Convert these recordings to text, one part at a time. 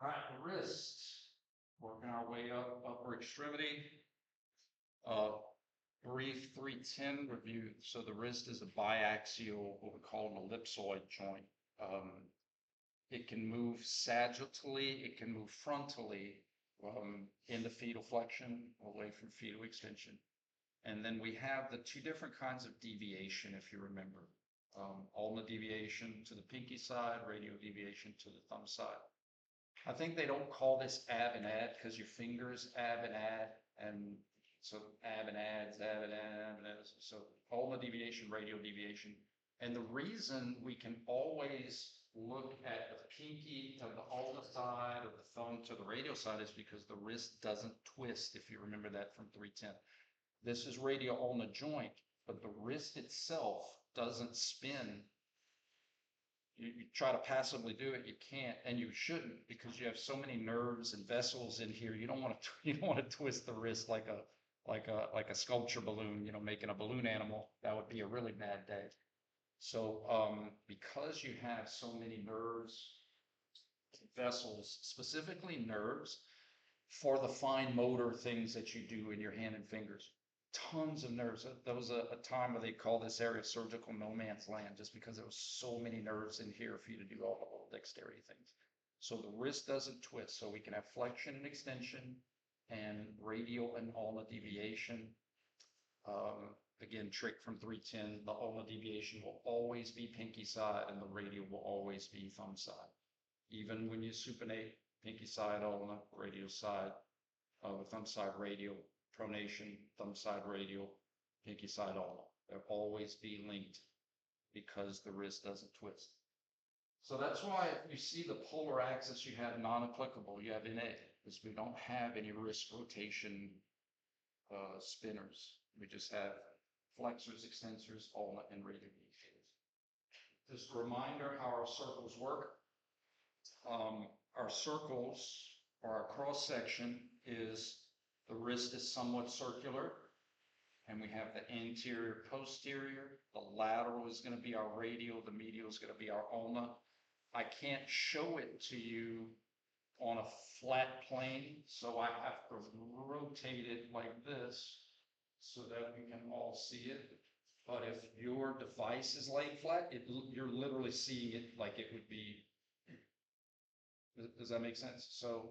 All right, the wrist. Working our way up, upper extremity. Uh, Brief 310 review. So the wrist is a biaxial, what we call an ellipsoid joint. Um, it can move sagittally, it can move frontally in the fetal flexion, away from fetal extension. And then we have the two different kinds of deviation, if you remember. Ulnar deviation to the pinky side, radial deviation to the thumb side. I think they don't call this ab and ad because your fingers ab and ad, and so ab and ads, ab and ad, and ad. So ulnar deviation, radial deviation. And the reason we can always look at the pinky to the ulnar side or the thumb to the radial side is because the wrist doesn't twist, if you remember that from 310. This is radial ulnar joint, but the wrist itself doesn't spin. You try to passively do it, you can't, and you shouldn't, because you have so many nerves and vessels in here. You don't want to you don't want to twist the wrist like a sculpture balloon, making a balloon animal. That would be a really bad day. So because you have so many nerves, vessels, specifically nerves, for the fine motor things that you do in your hand and fingers. Tons of nerves. There was a time where they called this area surgical no man's land just because there was so many nerves in here for you to do all the little dexterity things. So the wrist doesn't twist. So we can have flexion and extension and radial and ulnar deviation. Again, trick from 310, the ulnar deviation will always be pinky side and the radial will always be thumb side. Even when you supinate, pinky side ulnar, radial side, thumb side radial, pronation, thumb side radial, pinky side ulnar. They'll always be linked because the wrist doesn't twist. So that's why if you see the polar axis, you have non-applicable, you have NA, because we don't have any wrist rotation spinners. We just have flexors, extensors, ulna, and radial deviations. Just a reminder how our circles work. Our circles, or our cross section, is the wrist is somewhat circular, and we have the anterior, posterior. The lateral is going to be our radial, the medial is going to be our ulna. I can't show it to you on a flat plane, so I have to rotate it like this so that we can all see it. But if your device is laid flat, you're literally seeing it like it would be. Does that make sense? So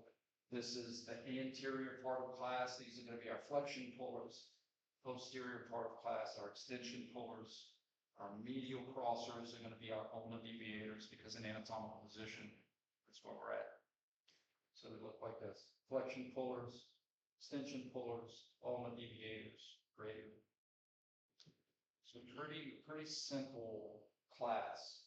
this is the anterior part of class. These are going to be our flexion pullers. Posterior part of class, our extension pullers. Our medial crossers are going to be our ulnar deviators because in anatomical position, that's where we're at. So they look like this. Flexion pullers, extension pullers, ulnar deviators, greater. So pretty simple class.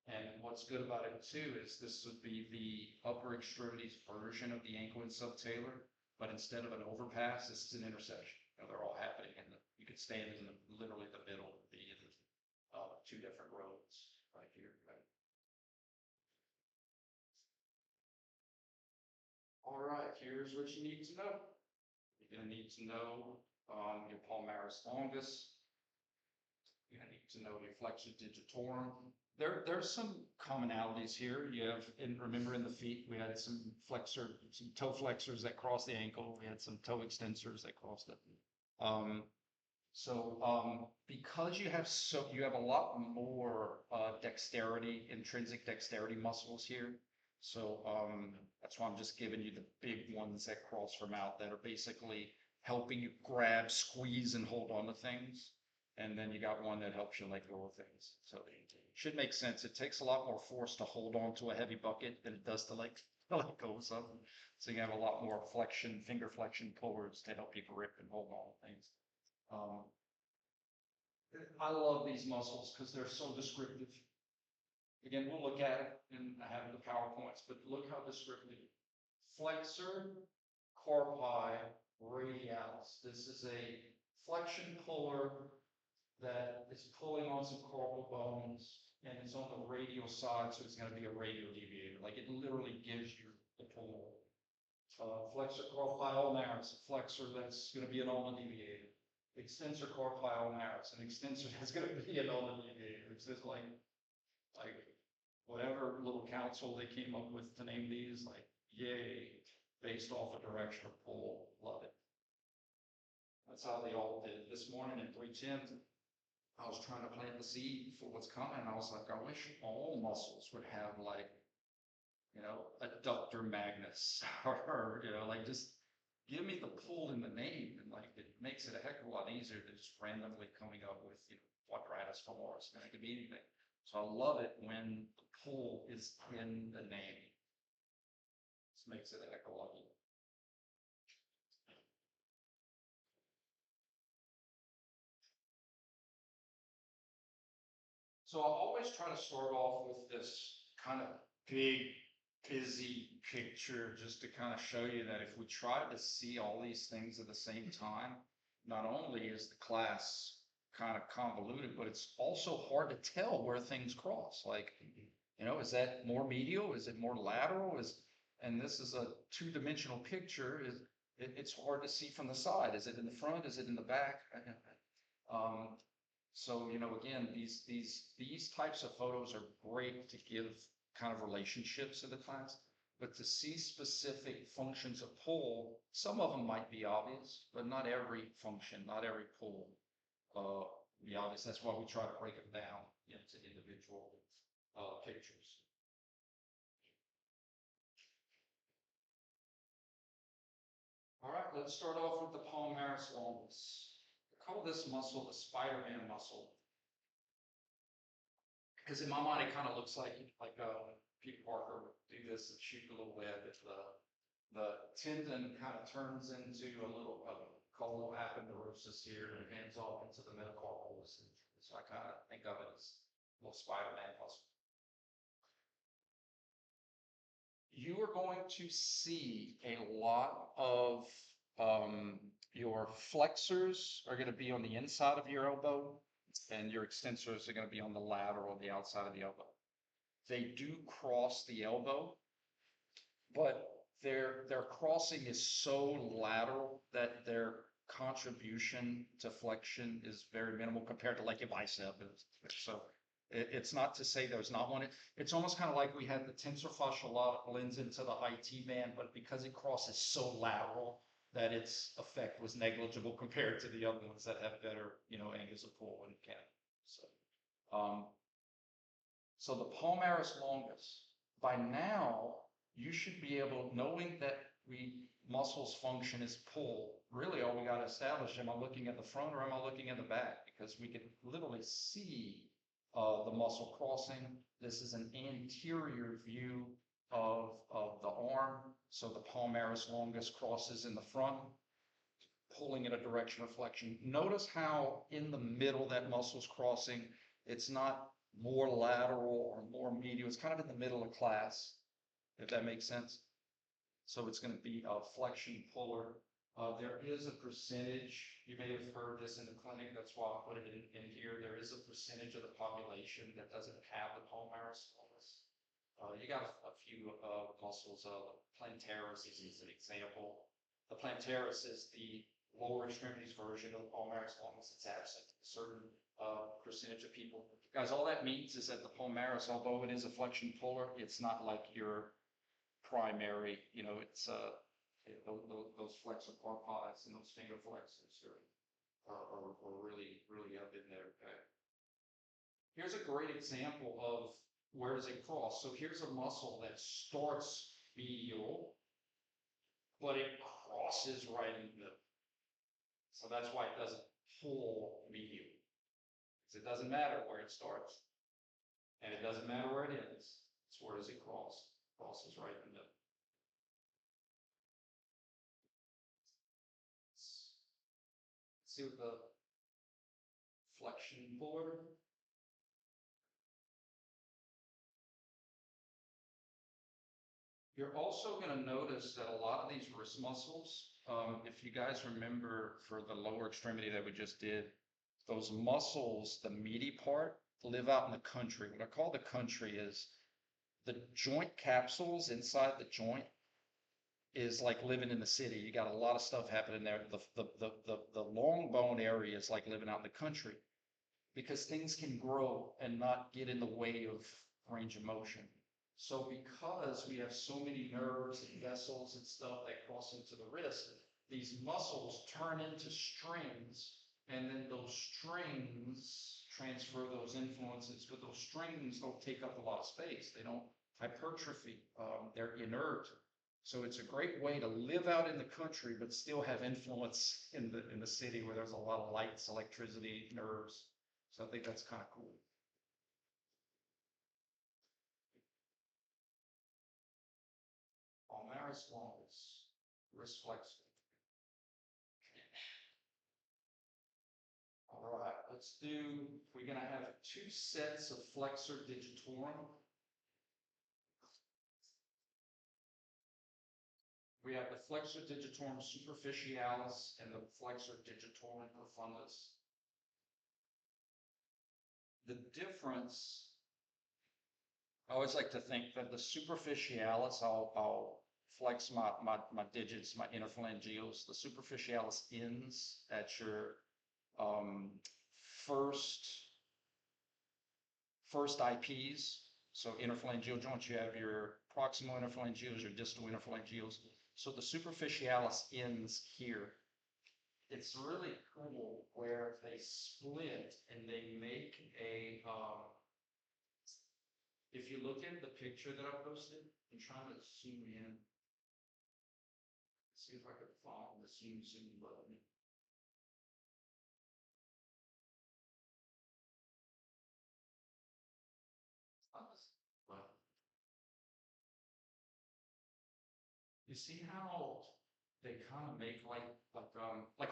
And what's good about it too is this would be the upper extremities version of the ankle and subtalar, but instead of an overpass, this is an intersection. They're all happening you could stand in literally the middle of the two different roads right here. Right? All right, here's what you need to know. You're going to need to know your palmaris longus. You're going to need to know your flexor digitorum. There's some commonalities here. You have, remember in the feet, we had some toe flexors that cross the ankle. We had some toe extensors that crossed it. Because you have a lot more dexterity, intrinsic dexterity muscles here. So that's why I'm just giving you the big ones that cross from out that are basically helping you grab, squeeze, and hold on to things. And then you got one that helps you let go of things. So it should make sense. It takes a lot more force to hold on to a heavy bucket than it does to let go of something. So you have a lot more flexion, finger flexion pullers to help you grip and hold on to things. I love these muscles because they're so descriptive. Again, we'll look at it and I have the PowerPoints, but look how descriptive. Flexor carpi radialis. This is a flexion puller that is pulling on some carpal bones and it's on the radial side, so it's going to be a radial deviator. Like it literally gives you the pull. Flexor carpi ulnaris, a flexor that's going to be an ulnar deviator. Extensor carpi ulnaris, an extensor that's going to be an ulnar deviator. It's just like whatever little council they came up with to name these, like, yay, based off a direction of pull, love it. That's how they all did. This morning at 3:10, I was trying to plant the seed for what's coming. I was like, I wish all muscles would have like, adductor magnus or, like just give me the pull in the name. And like, it makes it a heck of a lot easier than just randomly coming up with, quadratus femoris. And it could be anything. So I love it when the pull is in the name. This makes it a heck of a lot easier. So I always try to start off with this kind of big, busy picture just to kind of show you that if we try to see all these things at the same time, not only is the class kind of convoluted, but it's also hard to tell where things cross. Like, is that more medial? Is it more lateral? And this is a two-dimensional picture. It's hard to see from the side. Is it in the front? Is it in the back? So, again, these types of photos are great to give kind of relationships to the class, but to see specific functions of pull, some of them might be obvious, but not every function, not every pull be obvious. That's why we try to break them down into individual pictures. All right, let's start off with the palmaris longus. I call this muscle the Spider-Man muscle, because in my mind it kind of looks like Peter Parker would do this and shoot a little web. If the tendon kind of turns into a little colloaponeurosis here and hands off into the metacarpals. So I kind of think of it as a little Spider-Man muscle. You are going to see a lot of your flexors are going to be on the inside of your elbow, and your extensors are going to be on the lateral, the outside of the elbow. They do cross the elbow, but their crossing is so lateral that their contribution to flexion is very minimal compared to like your bicep. So it's not to say there's not one. It's almost kind of like we had the tensor fascia blends into the IT band, but because it crosses so lateral that its effect was negligible compared to the other ones that have better, angles of pull and can. So the palmaris longus, by now, you should be able, knowing that muscles function as pull, really all we got to establish, am I looking at the front or am I looking at the back? Because we can literally see the muscle crossing. This is an anterior view of the arm. So the palmaris longus crosses in the front, pulling in a direction of flexion. Notice how in the middle that muscle's crossing, it's not more lateral or more medial. It's kind of in the middle of class, if that makes sense. So it's going to be a flexion puller. There is a percentage, you may have heard this in the clinic, that's why I put it in here. There is a percentage of the population that doesn't have the palmaris longus. You got a few muscles, plantaris is an example. The plantaris is the lower extremities version of the palmaris longus. It's absent. A certain percentage of people. Guys, all that means is that the palmaris, although it is a flexion puller, it's not like your primary, it's those flexor quadriceps and those finger flexors are really, really up in there. Okay. Here's a great example of where does it cross. So here's a muscle that starts medial, but it crosses right in the middle. So that's why it doesn't pull medial. Because it doesn't matter where it starts. And it doesn't matter where it ends. It's where does it cross? Crosses right in the middle. See with the flexion puller. You're also going to notice that a lot of these wrist muscles, if you guys remember for the lower extremity that we just did, those muscles, the meaty part, live out in the country. What I call the country is the joint capsules inside the joint is like living in the city. You got a lot of stuff happening there. The long bone area is like living out in the country because things can grow and not get in the way of range of motion. So because we have so many nerves and vessels and stuff that cross into the wrist, these muscles turn into strings, and then those strings transfer those influences, but those strings don't take up a lot of space. They don't hypertrophy. They're inert. So it's a great way to live out in the country, but still have influence in the city where there's a lot of lights, electricity, nerves. So I think that's kind of cool. Palmaris longus, wrist flexor. All right, we're going to have two sets of flexor digitorum. We have the flexor digitorum superficialis and the flexor digitorum profundus. The difference, I always like to think that the superficialis, I'll flex my digits, my interphalangeals. The superficialis ends at your first IPs. So interphalangeal joints, you have your proximal interphalangeals, your distal interphalangeals. So the superficialis ends here. It's really cool where they split and they make a, if you look at the picture that I posted, I'm trying to zoom in. See if I can find the zoom button. You see how they kind of make like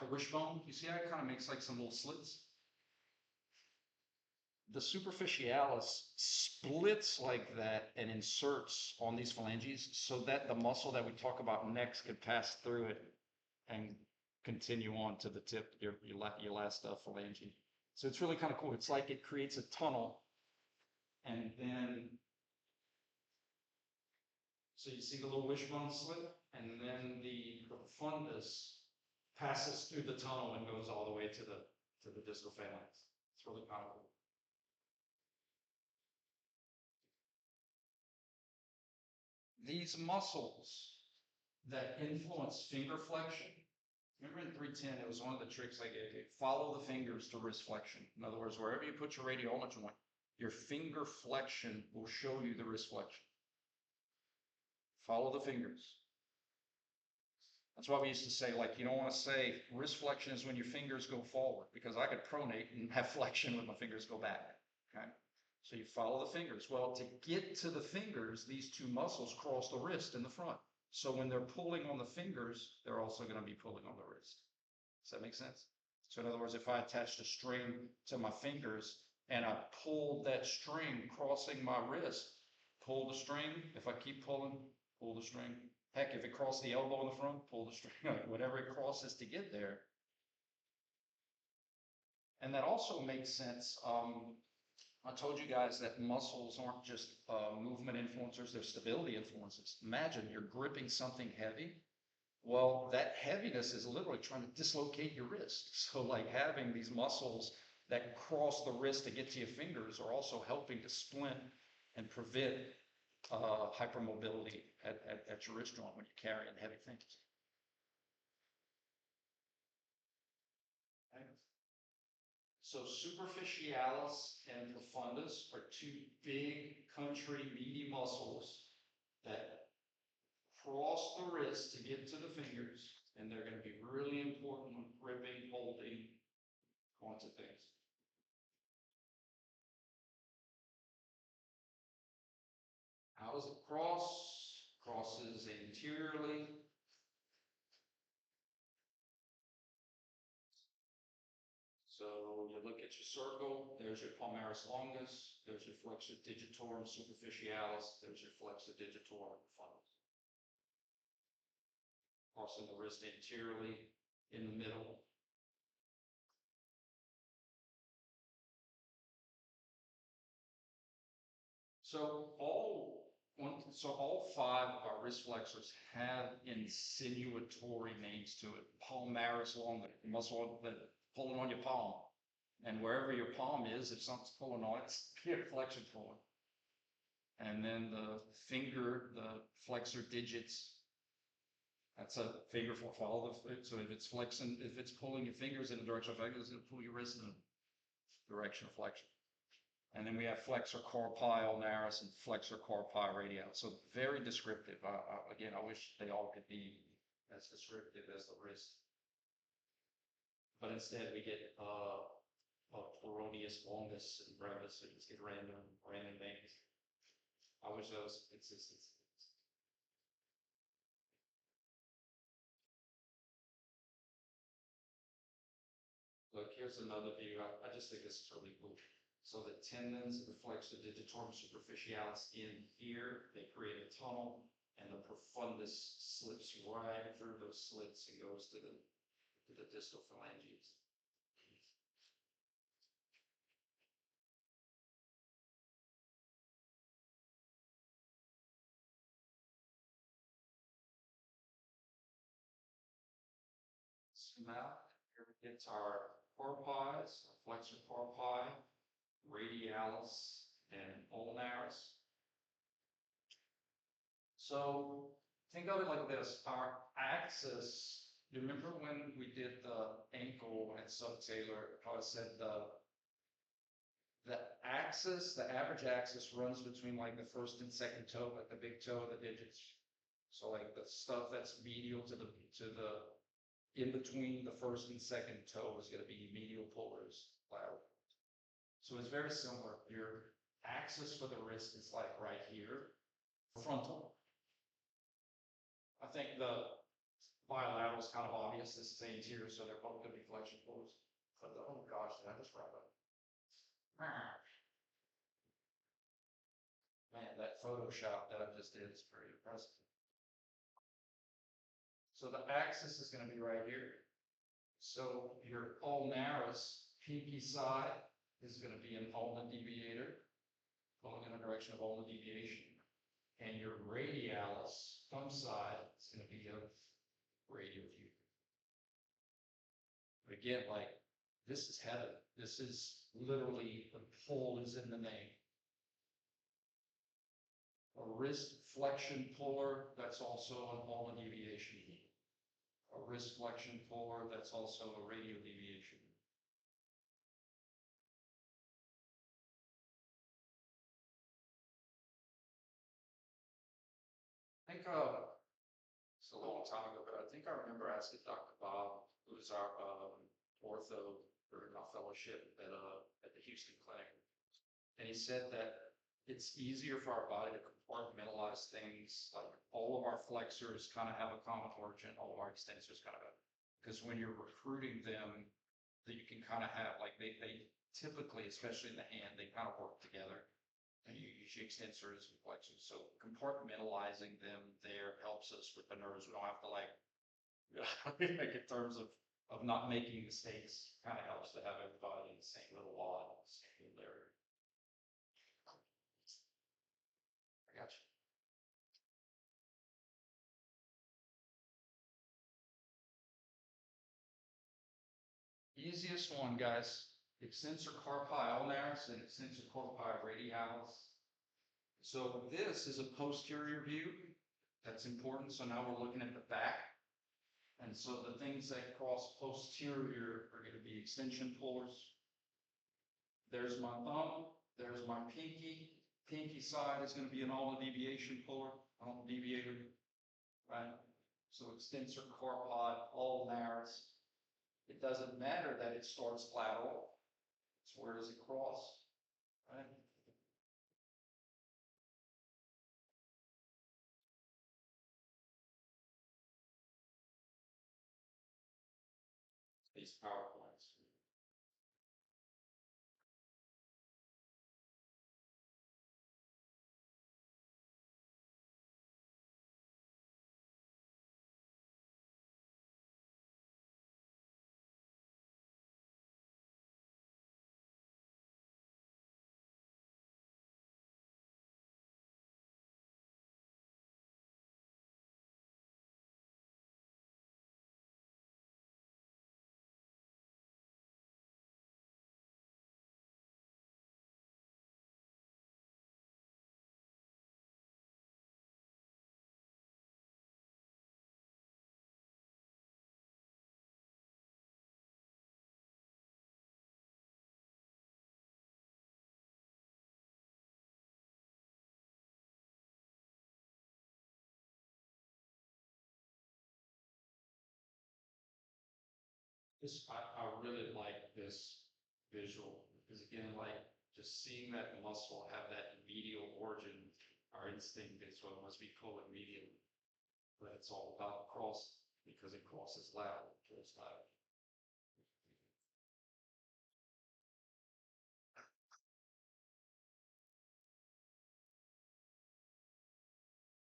a wishbone? You see how it kind of makes like some little slits? The superficialis splits like that and inserts on these phalanges so that the muscle that we talk about next could pass through it and continue on to the tip, your last phalange. So it's really kind of cool. It's like it creates a tunnel, and then, so you see the little wishbone slit, and then the fundus passes through the tunnel and goes all the way to the distal phalanx. It's really kind of cool. These muscles that influence finger flexion, remember in 310, it was one of the tricks I gave you. Follow the fingers to wrist flexion. In other words, wherever you put your radioulnar joint, your finger flexion will show you the wrist flexion. Follow the fingers. That's why we used to say, like, you don't want to say wrist flexion is when your fingers go forward, because I could pronate and have flexion when my fingers go back. Okay? So you follow the fingers. Well, to get to the fingers, these two muscles cross the wrist in the front. So when they're pulling on the fingers, they're also going to be pulling on the wrist. Does that make sense? So in other words, if I attached a string to my fingers and I pulled that string crossing my wrist, pull the string. If I keep pulling, pull the string. Heck, if it crosses the elbow in the front, pull the string. Whatever it crosses to get there. And that also makes sense. I told you guys that muscles aren't just movement influencers, they're stability influences. Imagine you're gripping something heavy. Well, that heaviness is literally trying to dislocate your wrist. So like having these muscles that cross the wrist to get to your fingers are also helping to splint and prevent hypermobility at your wrist joint when you're carrying heavy things. Okay. So superficialis and profundus are two big country meaty muscles that cross the wrist to get to the fingers, and they're going to be really important when gripping, holding, kinds of things. How does it cross? Crosses anteriorly. So you look at your circle, there's your palmaris longus, there's your flexor digitorum superficialis, there's your flexor digitorum profundus. Crossing the wrist anteriorly in the middle. So all five of our wrist flexors have insinuatory names to it. Palmaris longus, the muscle that pulling on your palm. And wherever your palm is, if something's pulling on it, it's your flexion pulling. And then the finger, the flexor digits, that's a finger for follow the, so if it's flexing, if it's pulling your fingers in the direction of flexion, it's gonna pull your wrist in the direction of flexion. And then we have flexor carpi ulnaris and flexor carpi radialis. So very descriptive. Again, I wish they all could be as descriptive as the wrist. But instead we get peroneus longus and brevis, so you just get random names. I wish there was consistency. Look, here's another view. I just think this is really cool. So the tendons of the flexor digitorum superficialis in here, they create a tunnel, and the profundus slips right through those slits and goes to the distal phalanges. So now here we get our carpis, flexor carpi, radialis, and ulnaris. So think of it like this. Our axis, you remember when we did the ankle and subtalar, how I said the axis, the average axis runs between like the first and second toe, like the big toe of the digits. So like the stuff that's medial to the in between the first and second toe is going to be medial pullers, lateral. So it's very similar. Your axis for the wrist is like right here, frontal. I think the bilateral is kind of obvious. This is anterior, so they're both going to be flexion pullers. But oh gosh, did I just wrap up? Man, that Photoshop that I just did is pretty impressive. So the axis is going to be right here. So your ulnaris, pinky side, is going to be an ulna deviator, going in the direction of ulna deviation. And your radialis, thumb side, is going to be a radial view. But again, like, this is heaven. This is literally, the pull is in the name. A wrist flexion puller, that's also an ulna deviation. A wrist flexion puller, that's also a radial deviation. I think it's a long time ago, but I think I remember asking Dr. Bob, who was our ortho during our fellowship at the Houston clinic, and he said that it's easier for our body to compartmentalize things. Like all of our flexors kind of have a common origin, all of our extensors kind of, because when you're recruiting them, that you can kind of have like they typically, especially in the hand, they kind of work together. And you use your extensors and flexors. So compartmentalizing them there helps us with the nerves. We don't have to like make in terms of not making mistakes. Kind of helps to have everybody in the same little wad, same little area. I got you. Easiest one, guys. Extensor carpi ulnaris and extensor carpi radialis. So this is a posterior view. That's important. So now we're looking at the back. And so the things that cross posterior are going to be extension pullers. There's my thumb. There's my pinky. Pinky side is going to be an ulnar deviation puller, ulnar deviator, right? So extensor carpi ulnaris. It doesn't matter that it starts lateral. It's where does it cross, right? These PowerPoints. I really like this visual, because again, like, just seeing that muscle have that medial origin, our instinct is, well, it must be colon medial, but it's all about cross, because it crosses lateral, towards lateral.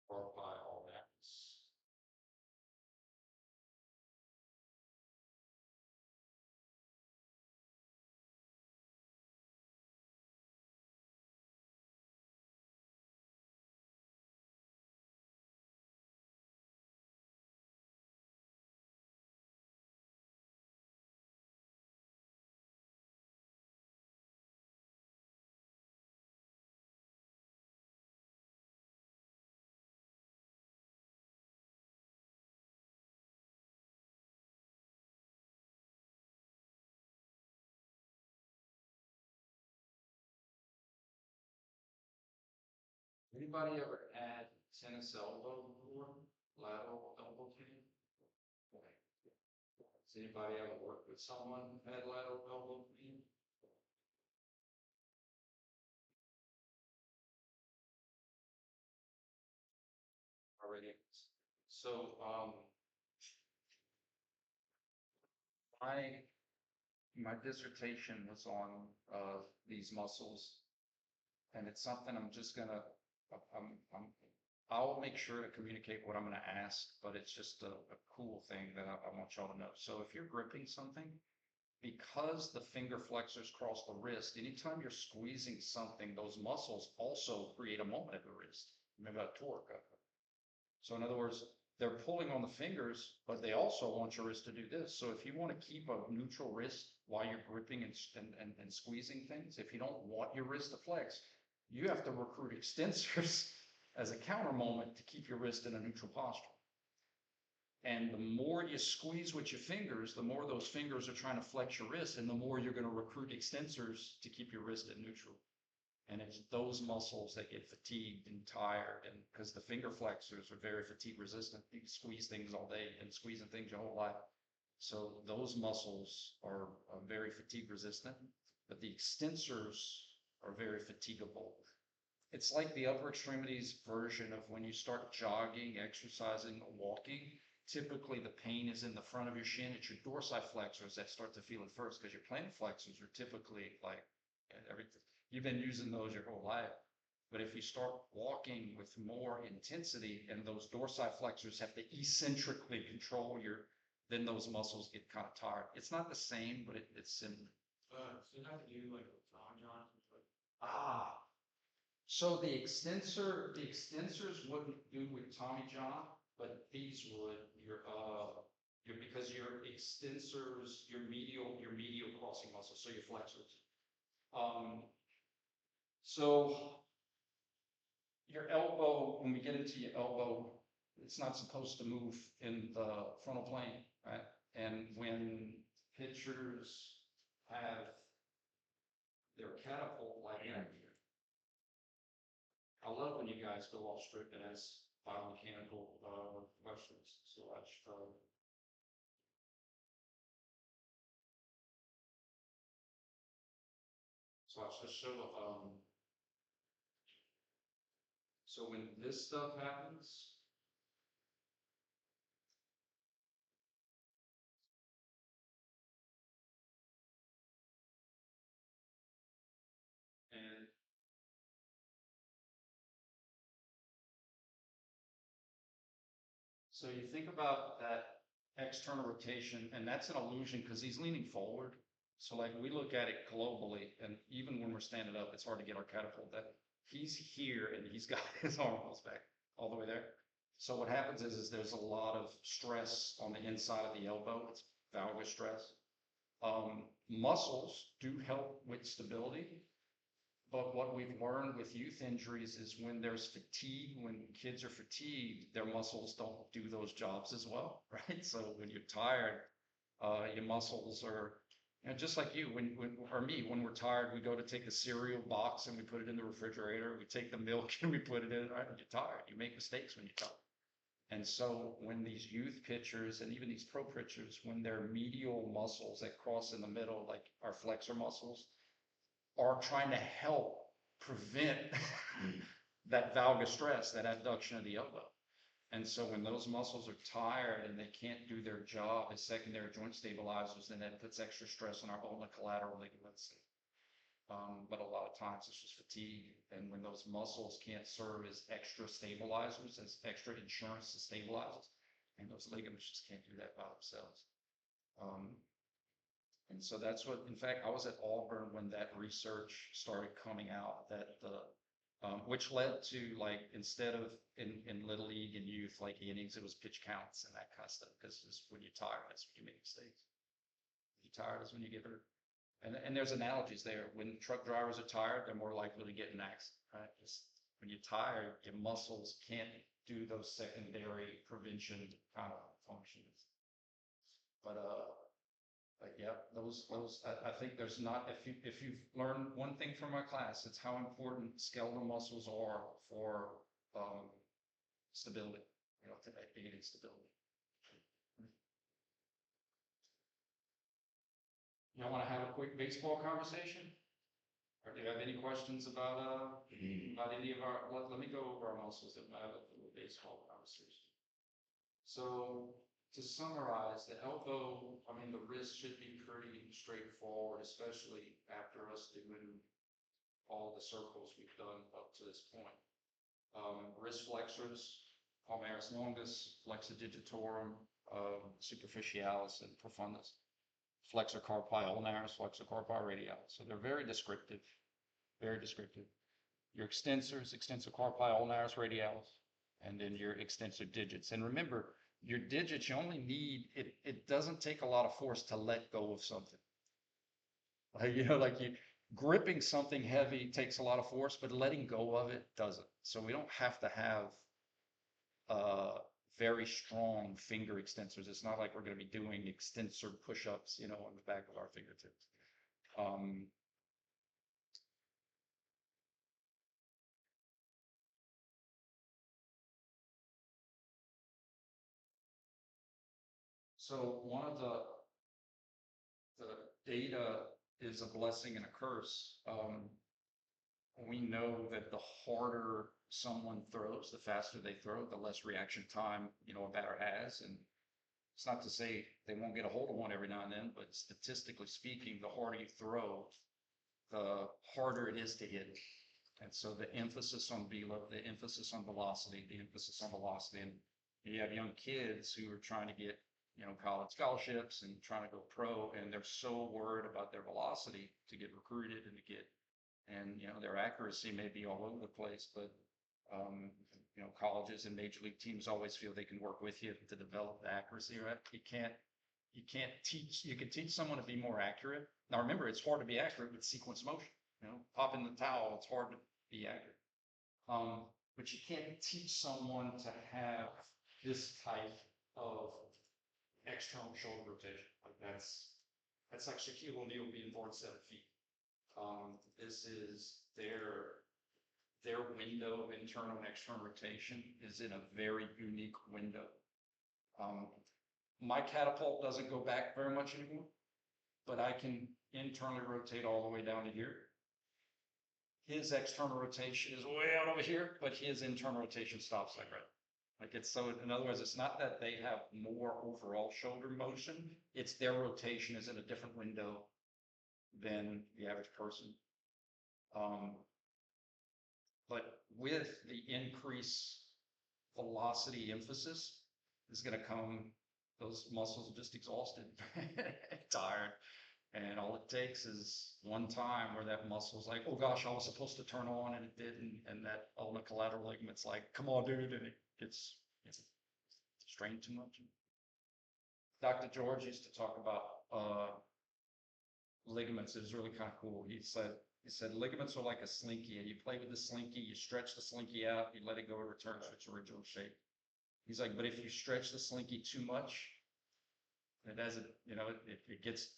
Or by all that. Anybody ever had tennis elbow before? Lateral elbow pain? Has anybody ever worked with someone who had lateral elbow pain? Already. So, my my dissertation was on these muscles, and it's something I'm just gonna, I'll make sure to communicate what I'm gonna ask, but it's just a cool thing that I want y'all to know. So if you're gripping something, because the finger flexors cross the wrist, anytime you're squeezing something, those muscles also create a moment at the wrist. Remember that torque. So in other words, they're pulling on the fingers, but they also want your wrist to do this. So if you want to keep a neutral wrist while you're gripping and squeezing things, if you don't want your wrist to flex, you have to recruit extensors as a counter moment to keep your wrist in a neutral posture. And the more you squeeze with your fingers, the more those fingers are trying to flex your wrist, and the more you're going to recruit extensors to keep your wrist in neutral. And it's those muscles that get fatigued and tired, and because the finger flexors are very fatigue resistant. You can squeeze things all day and squeezing things your whole life. So those muscles are very fatigue resistant, but the extensors are very fatigable. It's like the upper extremities version of when you start jogging, exercising, walking. Typically, the pain is in the front of your shin. It's your dorsiflexors that start to feel it first, because your plantar flexors are typically like everything. You've been using those your whole life. But if you start walking with more intensity and those dorsiflexors have to eccentrically control then those muscles get kind of tired. It's not the same, but it's similar. So you have to do like Tom John. Ah, so the extensors wouldn't do with Tommy John, but these would, because your extensors, your medial crossing muscles, so your flexors. So your elbow, when we get into your elbow, it's not supposed to move in the frontal plane, right? And when pitchers have their catapult like that, I love when you guys go off script and ask biomechanical questions. So I just show so when this stuff happens, and so you think about that external rotation, and that's an illusion because he's leaning forward. So like we look at it globally, and even when we're standing up, it's hard to get our catapult that he's here and he's got his arm goes back all the way there. So what happens is there's a lot of stress on the inside of the elbow. It's valgus stress. Muscles do help with stability, but what we've learned with youth injuries is when there's fatigue, when kids are fatigued, their muscles don't do those jobs as well, right? So when you're tired, your muscles are, just like you, or me, when we're tired, we go to take the cereal box and we put it in the refrigerator. We take the milk and we put it in, right? When you're tired, you make mistakes when you're tired. And so when these youth pitchers and even these pro pitchers, when their medial muscles that cross in the middle, like our flexor muscles, are trying to help prevent that valgus stress, that abduction of the elbow. And so when those muscles are tired and they can't do their job as secondary joint stabilizers, then that puts extra stress on our ulnar collateral ligaments. But a lot of times it's just fatigue. And when those muscles can't serve as extra stabilizers, as extra insurance to stabilize, and those ligaments just can't do that by themselves. And so that's what, in fact, I was at Auburn when that research started coming out, that which led to, like, instead of in Little League and youth, like innings, it was pitch counts and that kind of stuff. Because when you're tired, that's when you make mistakes. When you're tired is when you get hurt. And there's analogies there. When truck drivers are tired, they're more likely to get in an accident, right? Just when you're tired, your muscles can't do those secondary prevention kind of functions. But yeah, I think there's not, if you've learned one thing from my class, it's how important skeletal muscles are for stability, to aid stability. Y'all want to have a quick baseball conversation? Or do you have any questions about any of our, let me go over our muscles that we have a little baseball conversation. So to summarize, the elbow, I mean, the wrist should be pretty straightforward, especially after us doing all the circles we've done up to this point. Wrist flexors, palmaris longus, flexor digitorum, superficialis, and profundus. Flexor carpi ulnaris, flexor carpi radialis. So they're very descriptive, very descriptive. Your extensors, extensor carpi ulnaris radialis, and then your extensor digits. And remember, your digits, you only need, it doesn't take a lot of force to let go of something. Like gripping something heavy takes a lot of force, but letting go of it doesn't. So we don't have to have very strong finger extensors. It's not like we're going to be doing extensor push-ups, on the back of our fingertips. So one of the data is a blessing and a curse. We know that the harder someone throws, the faster they throw, the less reaction time, a batter has. And it's not to say they won't get a hold of one every now and then, but statistically speaking, the harder you throw, the harder it is to hit. And so the emphasis on velo, the emphasis on velocity, and you have young kids who are trying to get, college scholarships and trying to go pro, and they're so worried about their velocity to get recruited and their accuracy may be all over the place, but colleges and major league teams always feel they can work with you to develop the accuracy, right? You can teach someone to be more accurate. Now remember, it's hard to be accurate with sequence motion. Popping the towel, it's hard to be accurate. But you can't teach someone to have this type of external shoulder rotation. Like that's like Shaquille O'Neal being born 7 feet. This is their window of internal and external rotation is in a very unique window. My catapult doesn't go back very much anymore, but I can internally rotate all the way down to here. His external rotation is way out over here, but his internal rotation stops like right. Like in other words, it's not that they have more overall shoulder motion, it's their rotation is in a different window than the average person. But with the increased velocity emphasis is going to come, those muscles are just exhausted, tired. And all it takes is one time where that muscle's like, oh gosh, I was supposed to turn on and it didn't. And that ulnar collateral ligament's like, come on, dude. And it gets strained too much. Dr. George used to talk about ligaments. It was really kind of cool. He said ligaments are like a slinky, and you play with the slinky, you stretch the slinky out, you let it go, it returns to its original shape. He's like, but if you stretch the slinky too much, it gets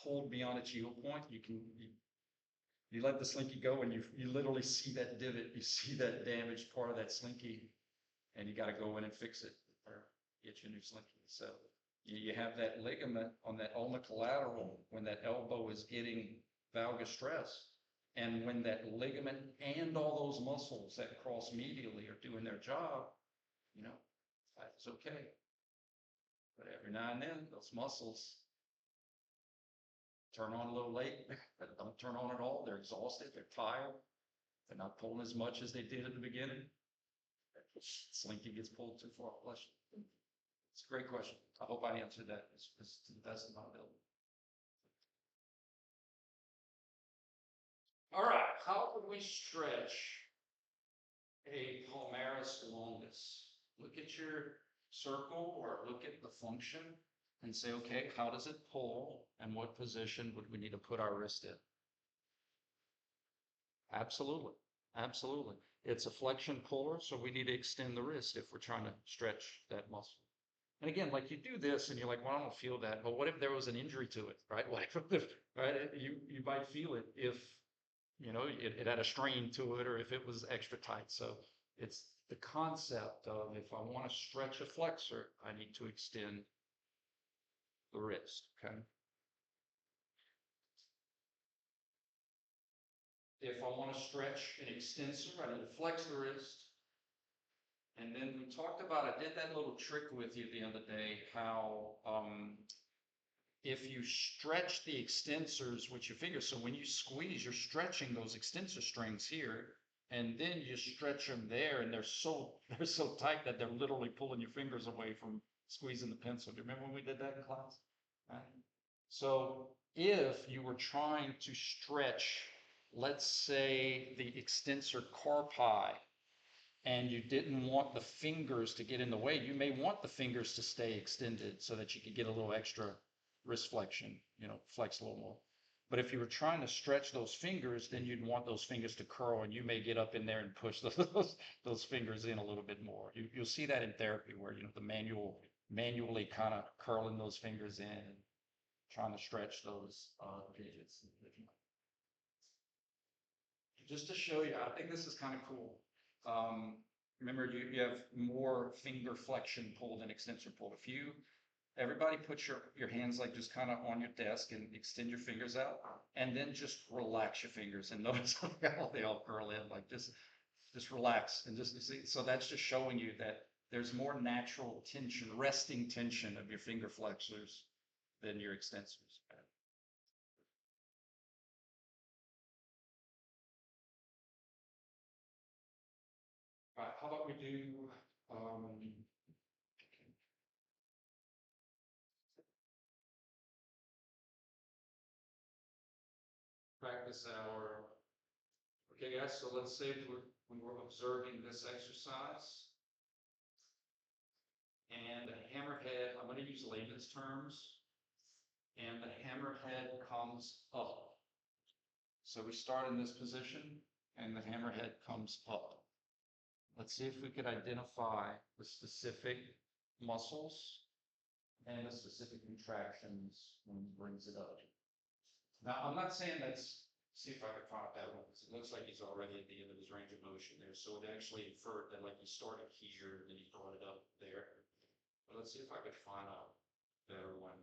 pulled beyond its yield point. You let the slinky go, and you literally see that divot, you see that damaged part of that slinky, and you got to go in and fix it. get you a new slinky. So you have that ligament on that ulnar collateral when that elbow is getting valgus stress. And when that ligament and all those muscles that cross medially are doing their job, you know, that's okay. But every now and then, those muscles turn on a little late, but don't turn on at all. They're exhausted, they're tired, they're not pulling as much as they did at the beginning. Slinky gets pulled too far. Bless you. It's a great question. I hope I answered that as to the best of my ability. All right, how can we stretch a palmaris longus? Look at your circle or look at the function and say, okay, how does it pull and what position would we need to put our wrist in? Absolutely, absolutely. It's a flexion puller, so we need to extend the wrist if we're trying to stretch that muscle. And again, like you do this and you're like, well, I don't feel that. But what if there was an injury to it, right? What if, right? You might feel it if, you know, it had a strain to it or if it was extra tight. So it's the concept of if I want to stretch a flexor, I need to extend the wrist, okay? If I want to stretch an extensor, I need to flex the wrist. And then we talked about, I did that little trick with you the other day, how if you stretch the extensors with your fingers, so when you squeeze, you're stretching those extensor strings here, and then you stretch them there, and they're so tight that they're literally pulling your fingers away from squeezing the pencil. Do you remember when we did that in class? Right? So if you were trying to stretch, let's say the extensor carpi, and you didn't want the fingers to get in the way, you may want the fingers to stay extended so that you could get a little extra wrist flexion, you know, flex a little more. But if you were trying to stretch those fingers, then you'd want those fingers to curl, and you may get up in there and push those fingers in a little bit more. You'll see that in therapy where, you know, the manually kind of curling those fingers in and trying to stretch those digits. Just to show you, I think this is kind of cool. Remember, you have more finger flexion pull than extensor pull. If you, everybody put your hands like just kind of on your desk and extend your fingers out, and then just relax your fingers and notice how they all curl in, like just relax and just see. So that's just showing you that there's more natural tension, resting tension of your finger flexors than your extensors. All right, how about we do practice our, okay guys, so let's say we were observing this exercise and the hammerhead, I'm going to use layman's terms, and the hammerhead comes up. So we start in this position and the hammerhead comes up. Let's see if we could identify the specific muscles and the specific contractions when he brings it up. Now, I'm not saying that's, see if I can find that one, because it looks like he's already at the end of his range of motion there. So it actually inferred that like he started here and then he brought it up there. But let's see if I could find a better one.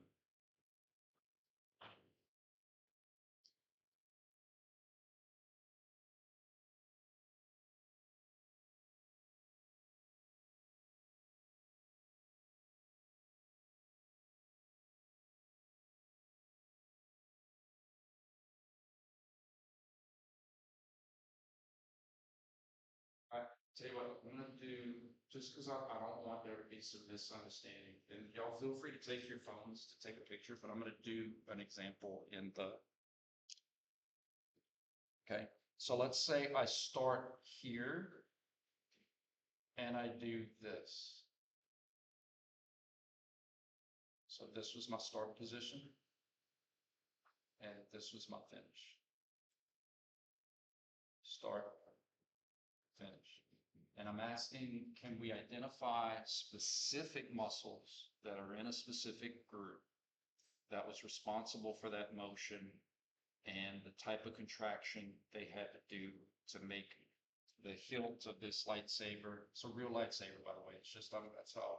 Tell you what, I'm gonna do, just because I don't want there to be some misunderstanding, and y'all feel free to take your phones to take a picture, but I'm gonna do an example in the, okay? So let's say I start here and I do this. So this was my start position and this was my finish. Start, finish. And I'm asking, can we identify specific muscles that are in a specific group that was responsible for that motion and the type of contraction they had to do to make the hilt of this lightsaber. It's a real lightsaber, by the way. It's just, that's how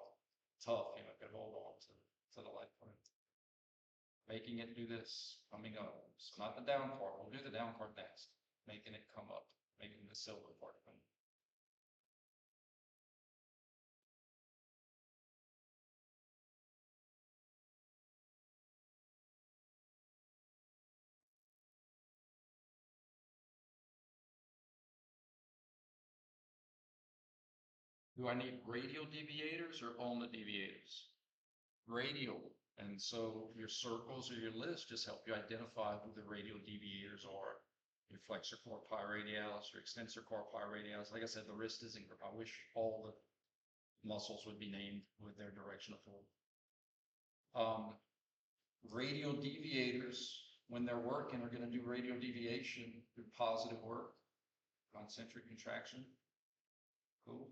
tough, you know, could hold on to the light point. Making it do this, coming up. So not the down part, we'll do the down part next. Making it come up, making the silver part come. Do I need radial deviators or ulna deviators? Radial. And so your circles or your lists just help you identify who the radial deviators are. Your flexor carpi radialis, your extensor carpi radialis. Like I said, the wrist isn't, I wish all the muscles would be named with their direction of pull. Radial deviators, when they're working, are going to do radial deviation through positive work, concentric contraction. Cool.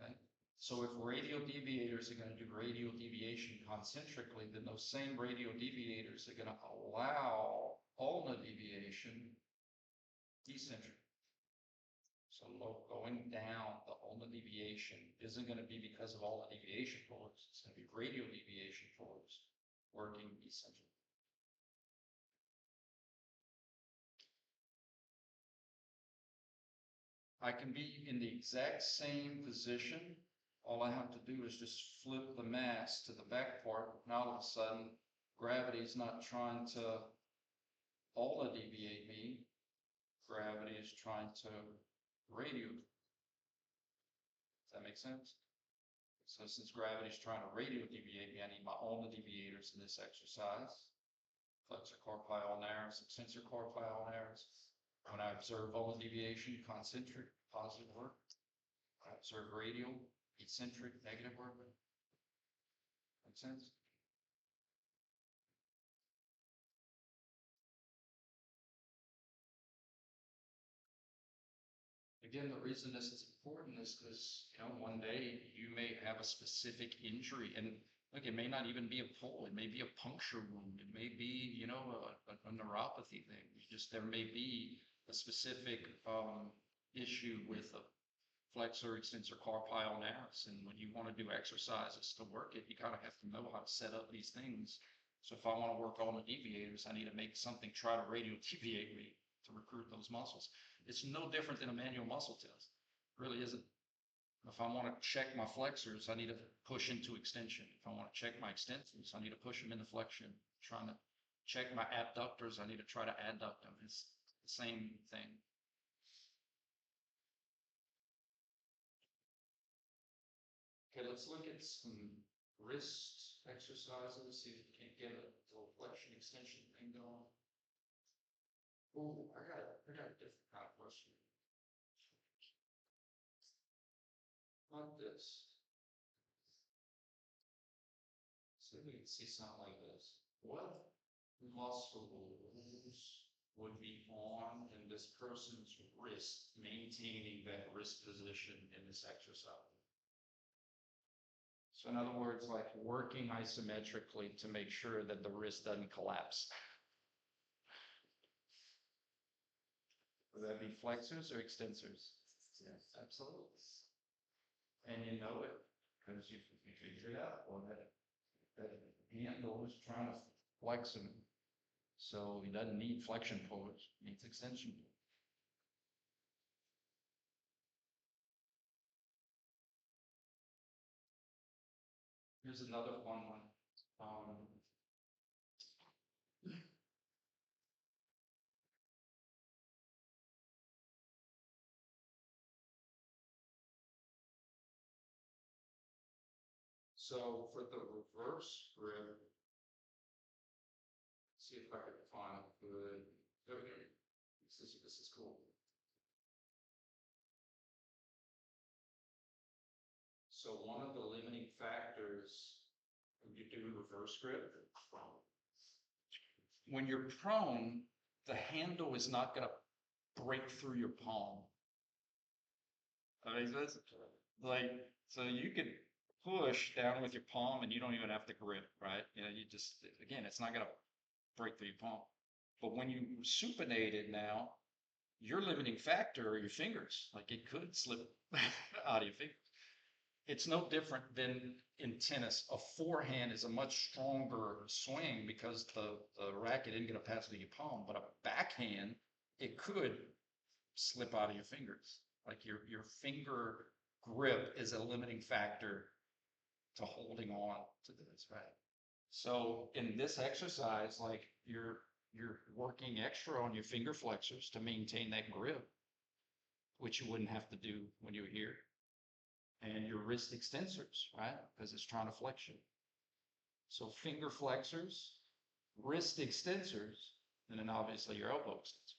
Okay. So if radial deviators are going to do radial deviation concentrically, then those same radial deviators are going to allow ulnar deviation eccentric. So going down, the ulnar deviation isn't going to be because of ulnar deviation force. It's going to be radial deviation force working eccentric. I can be in the exact same position. All I have to do is just flip the mass to the back part. Now all of a sudden, gravity is not trying to ulna deviate me. Gravity is trying to radial. Does that make sense? So since gravity is trying to radial deviate me, I need my ulna deviators in this exercise. Flexor carpi ulnaris, extensor carpi ulnaris. When I observe ulnar deviation, concentric, positive work. When I observe radial, eccentric, negative work. Make sense? Again, the reason this is important is because, you know, one day you may have a specific injury, and look, it may not even be a pull, it may be a puncture wound, it may be, you know, a neuropathy thing. There may be a specific issue with a flexor, extensor carpi ulnaris, and when you want to do exercises to work it, you kind of have to know how to set up these things. So if I want to work all the deviators, I need to make something try to radial deviate me to recruit those muscles. It's no different than a manual muscle test. It really isn't. If I want to check my flexors, I need to push into extension. If I want to check my extensors, I need to push them into flexion. Trying to check my abductors, I need to try to adduct them. It's the same thing. Okay, let's look at some wrist exercises, see if we can get a little flexion extension thing going. Oh, I got a different kind of question. Not this. So we can see something like this. What muscles would be on in this person's wrist, maintaining that wrist position in this exercise? So in other words, like working isometrically to make sure that the wrist doesn't collapse. Would that be flexors or extensors? Yes, absolutely. And you know it because you figured it out. Well, that handle is trying to flex him. So he doesn't need flexion pulls, he needs extension. Here's another fun one. So for the reverse grip, see if I can find a good. There we go. This is cool. So one of the limiting factors when you do reverse grip, when you're prone, the handle is not going to break through your palm. That makes sense? Like, so you could push down with your palm and you don't even have to grip, right? You know, you just, again, it's not going to break through your palm. But when you supinate it now, your limiting factor are your fingers. Like it could slip out of your fingers. it's no different than in tennis. A forehand is a much stronger swing because the racket isn't going to pass through your palm, but a backhand, it could slip out of your fingers. Like your finger grip is a limiting factor to holding on to this, right? So in this exercise, like you're working extra on your finger flexors to maintain that grip, which you wouldn't have to do when you're here. And your wrist extensors, right? Because it's trying to flex you. So finger flexors, wrist extensors, and then obviously your elbow extensors.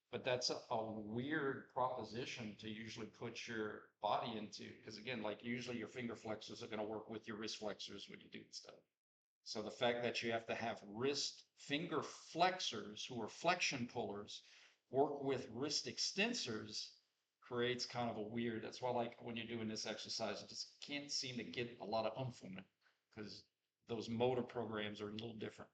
But that's a weird proposition to usually put your body into, because again, like usually your finger flexors are going to work with your wrist flexors when you do stuff. So the fact that you have to have wrist finger flexors who are flexion pullers work with wrist extensors creates kind of a weird, that's why like when you're doing this exercise, you just can't seem to get a lot of oomph from it because those motor programs are a little different.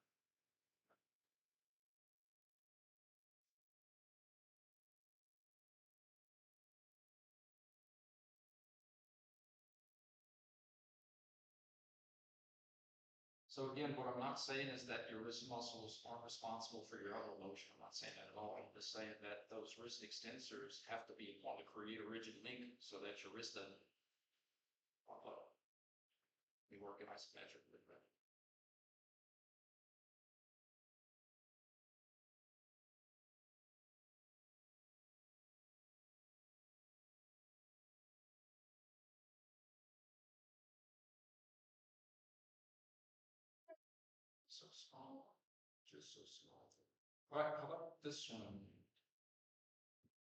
So again, what I'm not saying is that your wrist muscles aren't responsible for your elbow motion. I'm not saying that at all. I'm just saying that those wrist extensors have to be able to create a rigid link so that your wrist doesn't pop up. Be working isometrically, right? So small, just so small. All right, how about this one?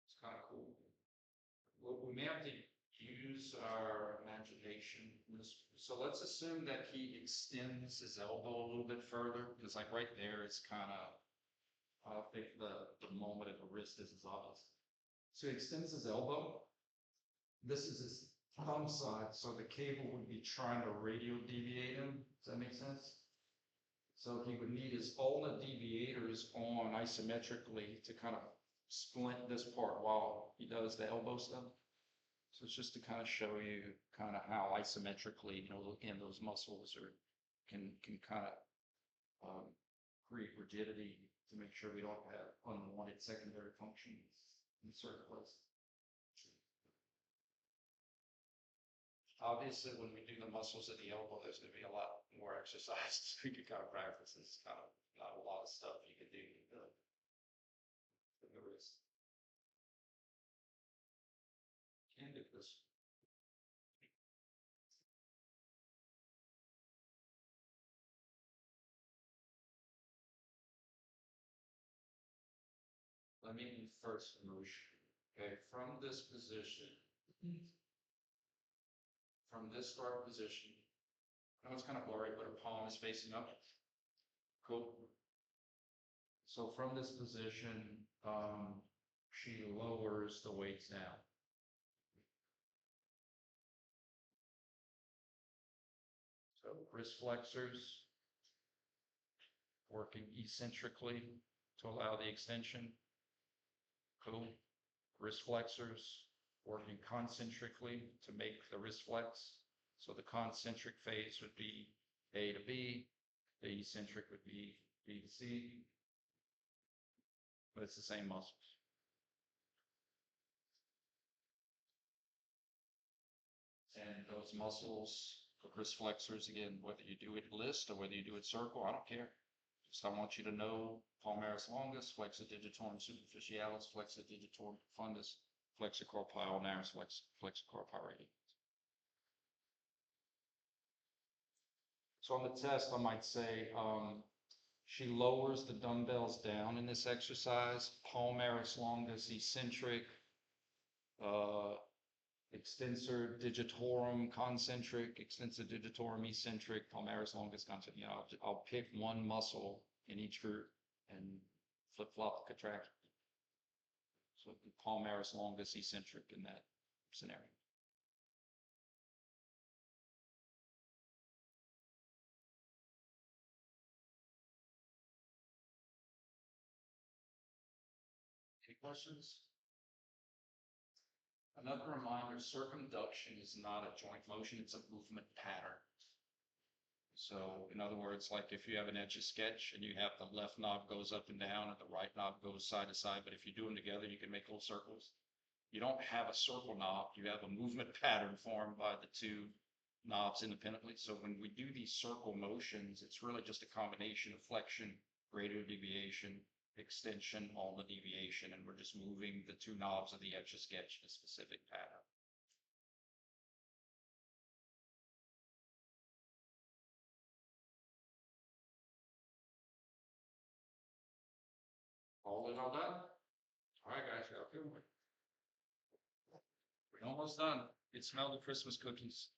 It's kind of cool. Well, we may have to use our imagination in this. So let's assume that he extends his elbow a little bit further, because like right there, it's kind of, I think the moment at the wrist is obvious. So he extends his elbow. This is his thumb side, so the cable would be trying to radial deviate him. Does that make sense? So he would need his ulna deviators on isometrically to kind of splint this part while he does the elbow stuff. So it's just to kind of show you kind of how isometrically, you know, again, those muscles are can kind of create rigidity to make sure we don't have unwanted secondary functions in certain places. Obviously, when we do the muscles at the elbow, there's going to be a lot more exercises we can kind of practice. It's kind of not a lot of stuff you can do in the wrist. Can do this. Let me first motion. Okay, from this position, from this start position, I know it's kind of blurry, but her palm is facing up. Cool. So from this position, she lowers the weights down. So wrist flexors working eccentrically to allow the extension. Cool. Wrist flexors working concentrically to make the wrist flex. So the concentric phase would be A to B, the eccentric would be B to C, but it's the same muscles. And those muscles, the wrist flexors, again, whether you do it list or whether you do it circle, I don't care. Just I want you to know palmaris longus, flexor digitorum superficialis, flexor digitorum profundus, flexor corpi ulnaris, flexor corpi radialis. So on the test, I might say she lowers the dumbbells down in this exercise, palmaris longus eccentric, extensor digitorum concentric, extensor digitorum eccentric, palmaris longus concentric. You know, I'll pick one muscle in each group and flip-flop the contraction. So palmaris longus eccentric in that scenario. Any questions? Another reminder, circumduction is not a joint motion, it's a movement pattern. So in other words, like if you have an etch a sketch and you have the left knob goes up and down and the right knob goes side to side, but if you do them together, you can make little circles. You don't have a circle knob, you have a movement pattern formed by the two knobs independently. So when we do these circle motions, it's really just a combination of flexion, radial deviation, extension, all the deviation, and we're just moving the two knobs of the etch a sketch in a specific pattern. All in all done? All right, guys, got a good one. We're almost done. It smelled the Christmas cookies.